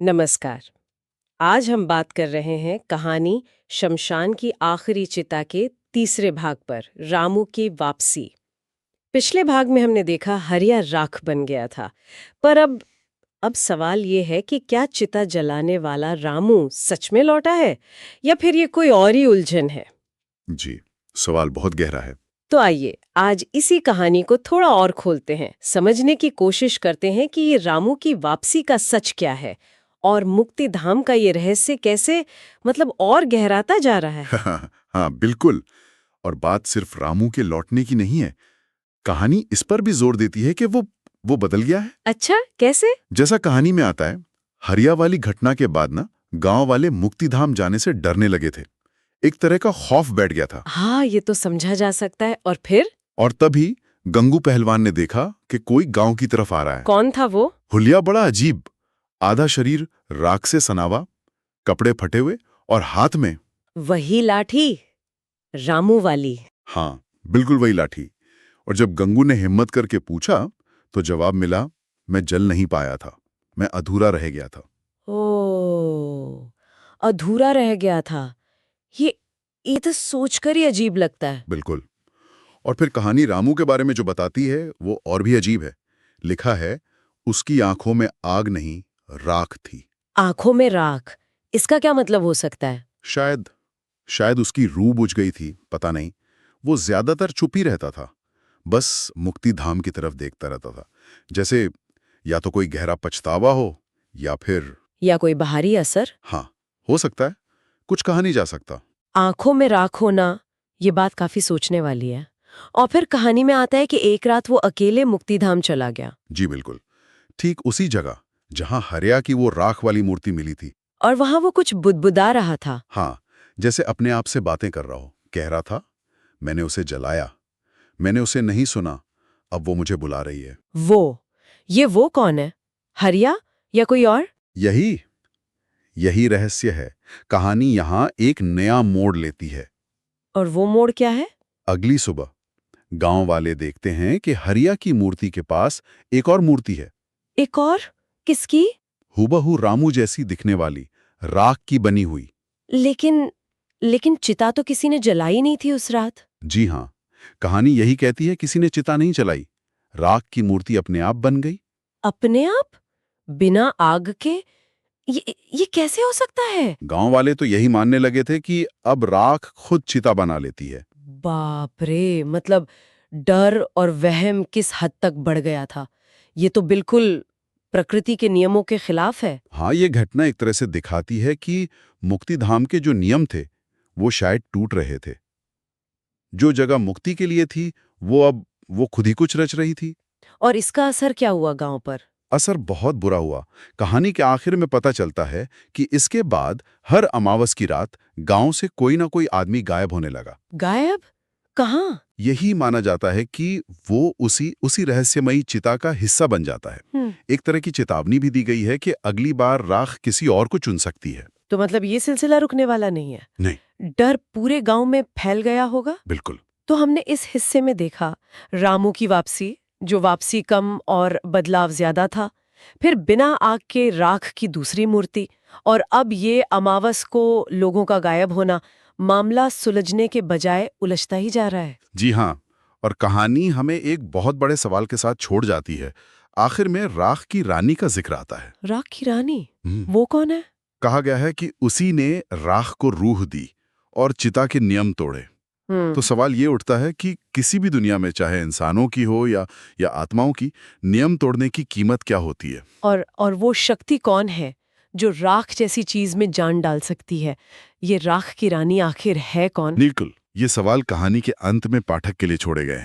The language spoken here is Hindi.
नमस्कार। आज हम बात कर रहे हैं कहानी शमशान की आखिरी चिता के तीसरे भाग पर, रामू की वापसी। पिछले भाग में हमने देखा हरिया राख बन गया था, पर अब सवाल ये है कि क्या चिता जलाने वाला रामू सच में लौटा है या फिर ये कोई और ही उलझन है। जी, सवाल बहुत गहरा है। तो आइए आज इसी कहानी को थोड़ा और खोलते हैं, समझने की कोशिश करते हैं कि ये रामू की वापसी का सच क्या है और मुक्ति धाम का ये रहस्य कैसे और गहराता जा रहा है। हाँ, बिल्कुल। और बात सिर्फ रामू के लौटने की नहीं है। कहानी इस पर भी जोर देती है कि वो बदल गया है। अच्छा, कैसे? जैसा कहानी में आता है, हरिया वाली घटना के बाद ना गांव वाले मुक्तिधाम जाने से डरने लगे थे। एक तरह का खौफ बैठ गया था। हाँ, ये तो समझा जा सकता है। और फिर? और तभी गंगू पहलवान ने देखा कि कोई गांव की तरफ आ रहा है। कौन था वो? हुलिया बड़ा अजीब, आधा शरीर राख से सनावा, कपड़े फटे हुए और हाथ में। वही लाठी, रामू वाली। हाँ, बिल्कुल वही लाठी। और जब गंगू ने हिम्मत करके पूछा तो जवाब मिला, मैं जल नहीं पाया था, मैं अधूरा रह गया था। ओ, अधूरा रह गया था। ये ये तो सोचकर ही अजीब लगता है। बिल्कुल। और फिर कहानी रामू के बारे में जो बताती है वो और भी अजीब है। लिखा है, उसकी आंखों में आग नहीं, राख थी। आंखों में राख, इसका क्या मतलब हो सकता है? शायद शायद उसकी रूह बुझ गई थी, पता नहीं। वो ज्यादातर चुप ही रहता था, बस मुक्ति धाम की तरफ देखता रहता था। जैसे या तो कोई गहरा पछतावा हो या कोई बाहरी असर? हाँ, हो सकता है, कुछ कहा नहीं जा सकता। आंखों में राख होना, ये बात काफी सोचने वाली है। और फिर कहानी में आता है कि एक रात वो अकेले मुक्तिधाम चला गया। जी बिल्कुल, ठीक उसी जगह जहां हरिया की वो राख वाली मूर्ति मिली थी। और वहां वो कुछ बुदबुदा रहा था। हाँ, जैसे अपने आप से बातें कर रहा हो। कह रहा था, मैंने उसे जलाया, मैंने उसे नहीं सुना, अब वो मुझे बुला रही है। वो कौन है? हरिया या कोई और? यही यही रहस्य है। कहानी यहाँ एक नया मोड़ लेती है। और वो मोड़ क्या है? अगली सुबह गांव वाले देखते हैं कि हरिया की मूर्ति के पास एक और मूर्ति है। एक और? किसकी? हूबहू रामू जैसी दिखने वाली, राख की बनी हुई। लेकिन लेकिन चिता तो किसी ने जलाई नहीं थी उस रात। जी हाँ, कहानी यही कहती है, किसी ने चिता नहीं चलाई, राख की मूर्ति अपने आप बन गई। अपने आप? बिना आग के? ये कैसे हो सकता है? गांव वाले तो यही मानने लगे थे कि अब राख खुद चिता बना लेती है। बाप रे, डर और वहम किस हद तक बढ़ गया था। ये तो बिल्कुल प्रकृति के नियमों के खिलाफ है। हाँ, ये घटना एक तरह से दिखाती है कि मुक्तिधाम के जो नियम थे वो शायद टूट रहे थे। जो जगह मुक्ति के लिए थी वो खुद ही कुछ रच रही थी। और इसका असर क्या हुआ गांव पर? असर बहुत बुरा हुआ। कहानी के आखिर में पता चलता है कि इसके बाद हर अमावस की रात गांव से कोई ना कोई आदमी गायब होने लगा। गायब? कहाँ? यही माना जाता है कि वो उसी रहस्यमयी चिता का हिस्सा बन जाता है। एक तरह की चेतावनी भी दी गई है कि अगली बार राख किसी और को चुन सकती है। तो ये सिलसिला रुकने वाला नहीं है? नहीं। डर पूरे गांव में फैल गया होगा। बिल्कुल। तो हमने इस हिस्से में देखा रामू की वापसी, जो वापसी कम और बदलाव ज्यादा था। फिर बिना आग के राख की दूसरी मूर्ति, और अब ये अमावस को लोगों का गायब होना। मामला सुलझने के बजाय उलझता ही जा रहा है। जी हाँ, और कहानी हमें एक बहुत बड़े सवाल के साथ छोड़ जाती है। आखिर में राख की रानी का जिक्र आता है। राख की रानी? वो कौन है? कहा गया है कि उसी ने राख को रूह दी और चिता के नियम तोड़े। तो सवाल ये उठता है कि किसी भी दुनिया में, चाहे इंसानों की हो या आत्माओं की, नियम तोड़ने की कीमत क्या होती है। और वो शक्ति कौन है जो राख जैसी चीज में जान डाल सकती है? ये राख की रानी आखिर है कौन? बिल्कुल, ये सवाल कहानी के अंत में पाठक के लिए छोड़े गए हैं।